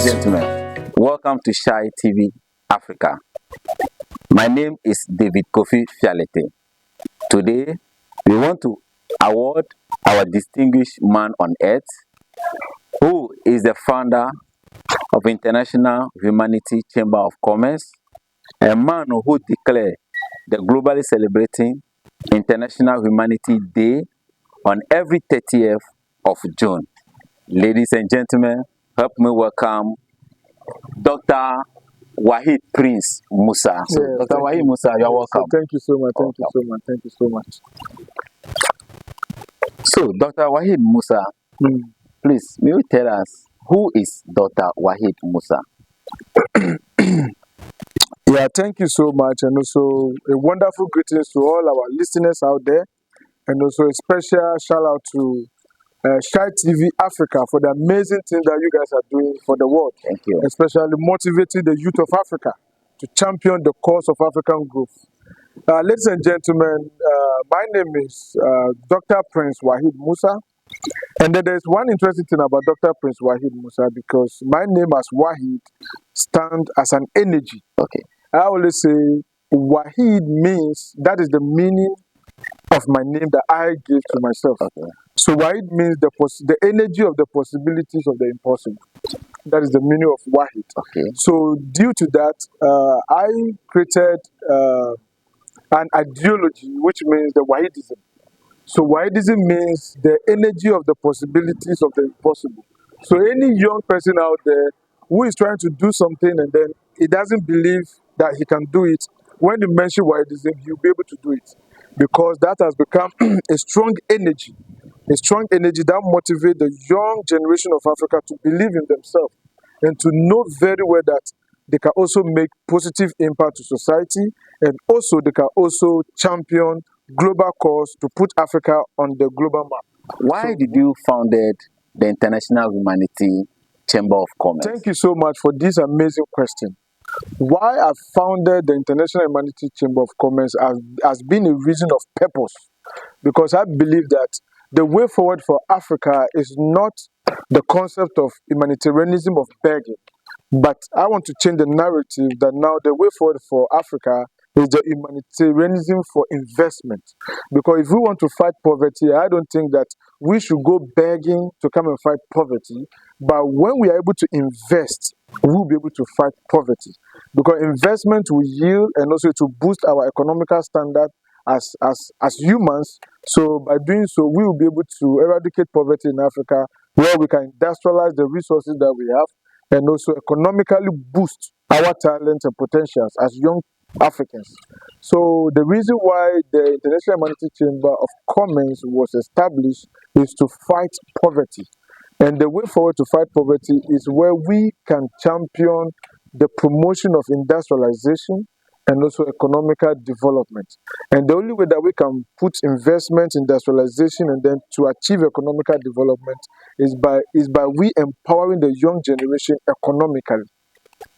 and gentlemen, welcome to Shy TV Africa. My name is David Kofi Fialete. Today, we want to award our distinguished man on earth, who is the founder of International Humanity Chamber of Commerce, a man who declared the globally celebrating International Humanity Day on every 30th of June. Ladies and gentlemen, help me welcome Dr. Waheed Prince Musah. So, Yeah, Dr. Waheed Musah, you're welcome. Thank you so much. Thank you so much. Thank you so much. So, Dr. Waheed Musah, please, may you tell us who is Dr. Waheed Musah? Yeah, thank you so much. And also a wonderful greetings to all our listeners out there. And also a special shout out to Shy TV Africa for the amazing thing that you guys are doing for the world. Thank you. Especially motivating the youth of Africa to champion the cause of African growth. Ladies and gentlemen, my name is Dr. Prince Waheed Musah. And then there's one interesting thing about Dr. Prince Waheed Musah, because my name as Waheed stands as an energy. Okay. I always say Waheed means, that is the meaning of my name that I gave to myself. Okay. So Waheed means the energy of the possibilities of the impossible. That is the meaning of Waheed. Okay. So due to that, I created an ideology, which means the Waheedism. So Waheedism means the energy of the possibilities of the impossible. So any young person out there who is trying to do something and then he doesn't believe that he can do it, when you mention Waheedism, he'll be able to do it. Because that has become a strong energy that motivates the young generation of Africa to believe in themselves and to know very well that they can also make positive impact to society, and also they can also champion global cause to put Africa on the global map. Why did you founded the International Humanity Chamber of Commerce? Thank you so much for this amazing question. Why I founded the International Humanity Chamber of Commerce has been a reason of purpose, because I believe that the way forward for Africa is not the concept of humanitarianism of begging, but I want to change the narrative that now the way forward for Africa is the humanitarianism for investment. Because if we want to fight poverty, I don't think that we should go begging to come and fight poverty. But when we are able to invest, we will be able to fight poverty. Because investment will yield and also to boost our economical standard as humans. So by doing so, we will be able to eradicate poverty in Africa, where we can industrialize the resources that we have and also economically boost our talents and potentials as young Africans. So the reason why the International Humanity Chamber of Commerce was established is to fight poverty. And the way forward to fight poverty is where we can champion the promotion of industrialization and also economical development. And the only way that we can put investment, industrialization, and then to achieve economical development is by we empowering the young generation economically.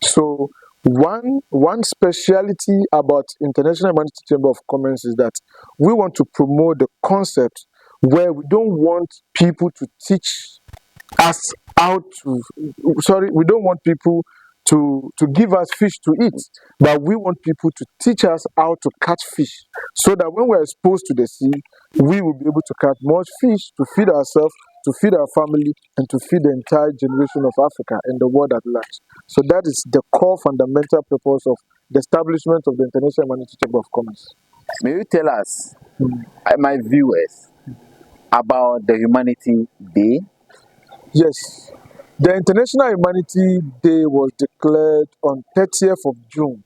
So one speciality about International Humanity Chamber of Commerce is that we want to promote the concept where we don't want people to teach us how to, we don't want people to give us fish to eat, but we want people to teach us how to catch fish, so that when we're exposed to the sea, we will be able to catch more fish to feed ourselves, to feed our family, and to feed the entire generation of Africa and the world at large. So that is the core fundamental purpose of the establishment of the International Humanity Chamber of Commerce. May you tell us, my viewers, about the Humanity Day? Yes. The International Humanity Day was declared on 30th of June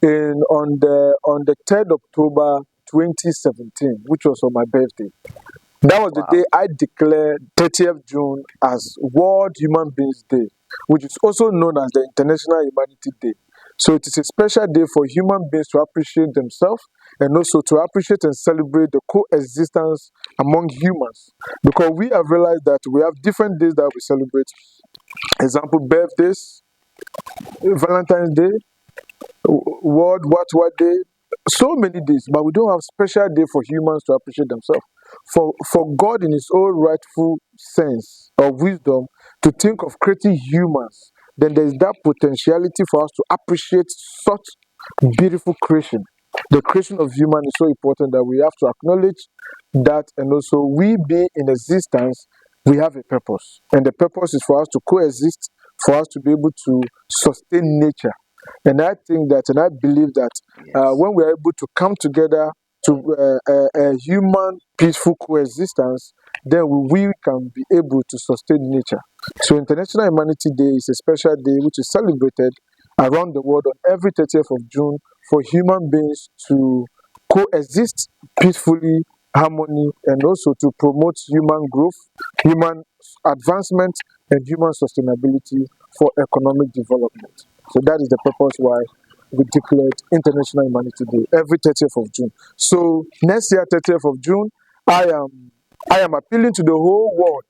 on the 3rd October 2017, which was on my birthday. That was the day I declared 30th June as World Human Beings Day, which is also known as the International Humanity Day. So it is a special day for human beings to appreciate themselves and also to appreciate and celebrate the coexistence among humans. Because we have realized that we have different days that we celebrate. Example, birthdays, Valentine's Day, World What Day, so many days, but we don't have special day for humans to appreciate themselves. For God in his own rightful sense of wisdom to think of creating humans then there is that potentiality for us to appreciate such beautiful creation. The creation of human is so important that we have to acknowledge that, and also we being in existence, we have a purpose, and the purpose is for us to coexist, for us to be able to sustain nature. And I think that, and I believe that when we are able to come together to a human peaceful coexistence, then we can be able to sustain nature. So International Humanity Day is a special day which is celebrated around the world on every 30th of June for human beings to coexist peacefully, harmony, and also to promote human growth, human advancement, and human sustainability for economic development. So that is the purpose why we declared International Humanity Day every 30th of June. So next year, 30th of June, I am appealing to the whole world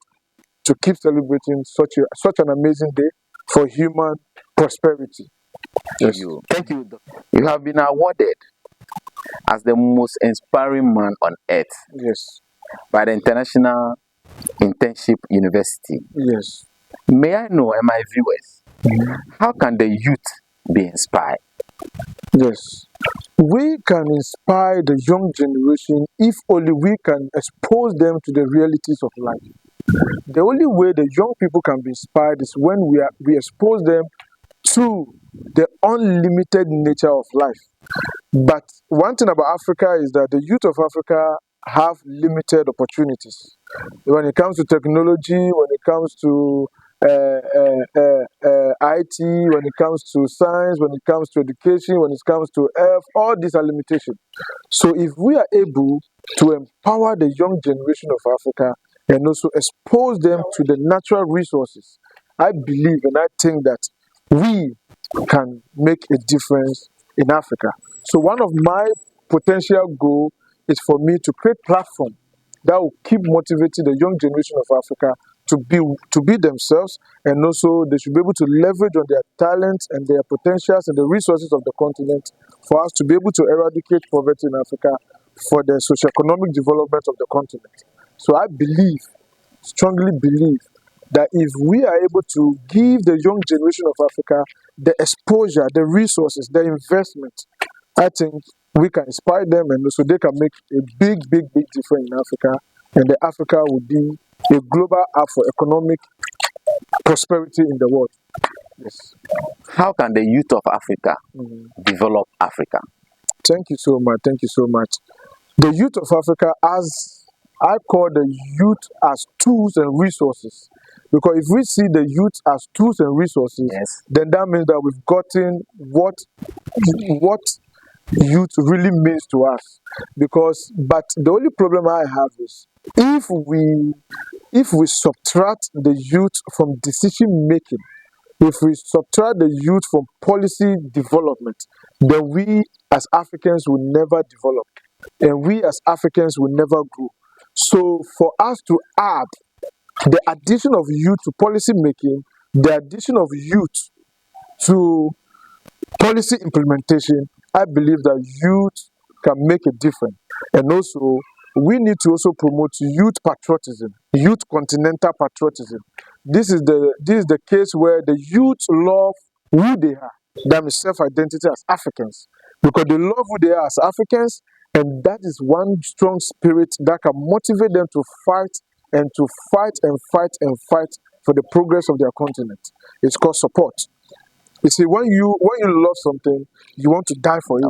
to keep celebrating such an amazing day for human prosperity. Yes. Thank you. You have been awarded as the most inspiring man on earth Yes. by the International Internship University. Yes. May I know, and my viewers, how can the youth be inspired? Yes. We can inspire the young generation if only we can expose them to the realities of life. The only way the young people can be inspired is when we expose them to the unlimited nature of life. But one thing about Africa is that the youth of Africa have limited opportunities. When it comes to technology, when it comes to IT, when it comes to science, when it comes to education, when it comes to health, all these are limitations. So if we are able to empower the young generation of Africa and also expose them to the natural resources, I believe and I think that we can make a difference in Africa. So one of my potential goals is for me to create platform that will keep motivating the young generation of Africa to be themselves, and also they should be able to leverage on their talents and their potentials and the resources of the continent for us to be able to eradicate poverty in Africa for the socio-economic development of the continent. So I strongly believe, that if we are able to give the young generation of Africa the exposure, the resources, the investment, I think we can inspire them and so they can make a big difference in Africa, and the Africa will be a global hub for economic prosperity in the world. Yes. How can the youth of Africa develop Africa? Thank you so much. Thank you so much. The youth of Africa, as I call the youth as tools and resources, because if we see the youth as tools and resources, then that means that we've gotten what youth really means to us. But the only problem I have is if we subtract the youth from decision making, if we subtract the youth from policy development, then we as Africans will never develop, and we as Africans will never grow. So for us to add the addition of youth to policy making, the addition of youth to policy implementation, I believe that youth can make a difference. And also, we need to also promote youth patriotism, youth continental patriotism. This is the case where the youth love who they are. That is self-identity as Africans. Because they love who they are as Africans, and that is one strong spirit that can motivate them to fight and to fight and fight and fight for the progress of their continent. It's called support. You see, when you love something, you want to die for it.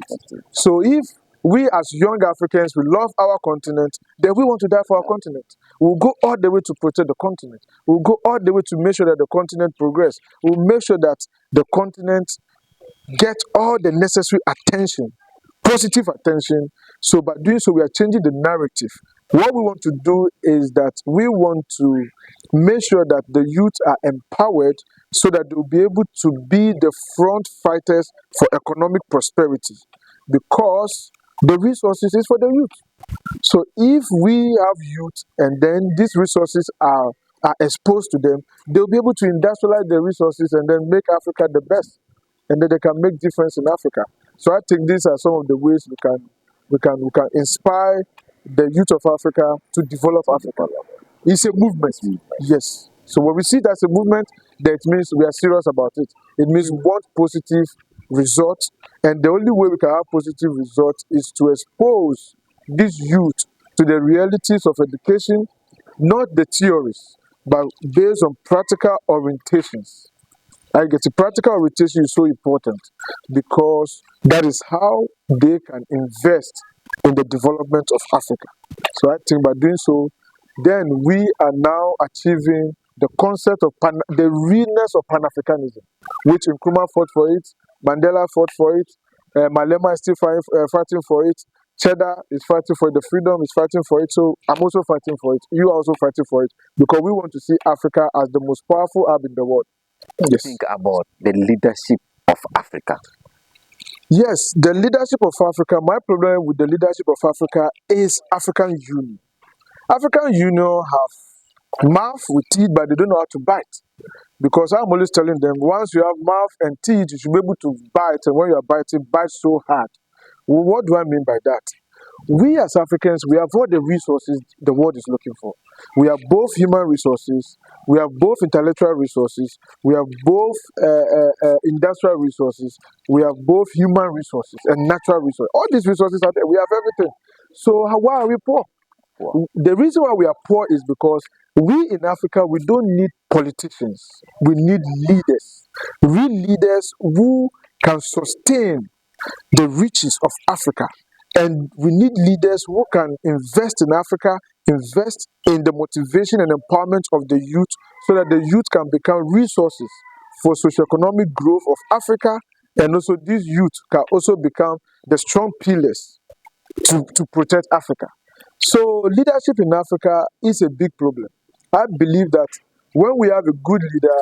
So if we as young Africans, we love our continent, then we want to die for our continent. We'll go all the way to protect the continent. We'll go all the way to make sure that the continent progress. We'll make sure that the continent get all the necessary attention, positive attention. So by doing so, we are changing the narrative. What we want to do is that we want to make sure that the youth are empowered so that they will be able to be the front fighters for economic prosperity, because the resources is for the youth. So if we have youth and then these resources are exposed to them, they'll be able to industrialize the resources and then make Africa the best, and then they can make difference in Africa. So I think these are some of the ways we can inspire the youth of Africa to develop Africa. It's a movement, yes. So when we see that's a movement, that means we are serious about it. It means we want positive results, and the only way we can have positive results is to expose this youth to the realities of education, not the theories, but based on practical orientations. I guess the practical orientation is so important because that is how they can invest in the development of Africa. So I think by doing so, then we are now achieving the concept of the realness of Pan-Africanism, which Nkrumah fought for it, Mandela fought for it, Malema is still fighting for it, Cheddar is fighting for it, the freedom is fighting for it. So I'm also fighting for it. You are also fighting for it because we want to see Africa as the most powerful hub in the world. Yes. Think about the leadership of Africa. Yes, the leadership of Africa. My problem with the leadership of Africa is African Union. African Union have mouth with teeth, but they don't know how to bite. Because I'm always telling them, once you have mouth and teeth, you should be able to bite. And when you are biting, bite so hard. Well, what do I mean by that? We as Africans, we have all the resources the world is looking for. We have both human resources, we have both intellectual resources, we have both industrial resources, we have both human resources and natural resources. All these resources are there. We have everything. So why are we poor? Wow. The reason why we are poor is because we in Africa, we don't need politicians. We need leaders. Real leaders who can sustain the riches of Africa. And we need leaders who can invest in Africa, invest in the motivation and empowerment of the youth so that the youth can become resources for socioeconomic growth of Africa. And also these youth can also become the strong pillars to protect Africa. So leadership in Africa is a big problem. I believe that when we have a good leader,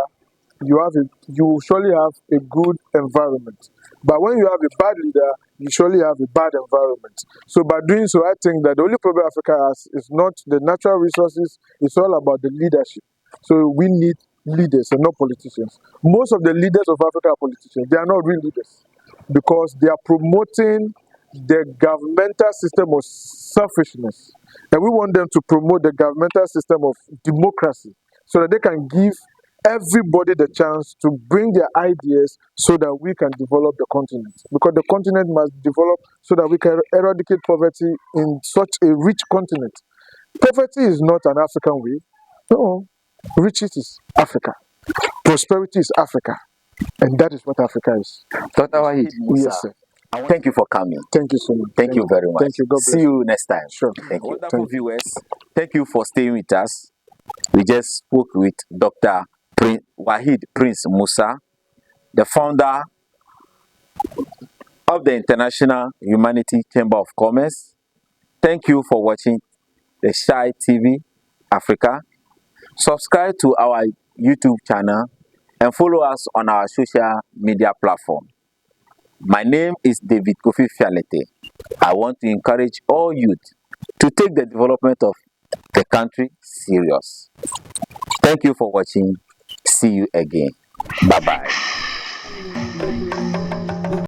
you surely have a good environment. But when you have a bad leader, you surely have a bad environment. So by doing so, I think that the only problem Africa has is not the natural resources, it's all about the leadership. So we need leaders and not politicians. Most of the leaders of Africa are politicians. They are not real leaders because they are promoting the governmental system of selfishness. And we want them to promote the governmental system of democracy so that they can give everybody the chance to bring their ideas so that we can develop the continent. Because the continent must develop so that we can eradicate poverty in such a rich continent. Poverty is not an African way. No. Riches is Africa. Prosperity is Africa. And that is what Africa is. Dr. Waheed Musah, yes, sir. Thank you for coming. Thank you so much. Thank you very much. Thank you. God bless. See you next time. Sure. Thank you. Wonderful viewers, thank you for staying with us. We just spoke with Dr. Waheed Prince Musah, the founder of the International Humanity Chamber of Commerce. Thank you for watching the Shy TV Africa. Subscribe to our YouTube channel and follow us on our social media platform. My name is David Kofi Fialete. I want to encourage all youth to take the development of the country serious. Thank you for watching. See you again. Bye-bye.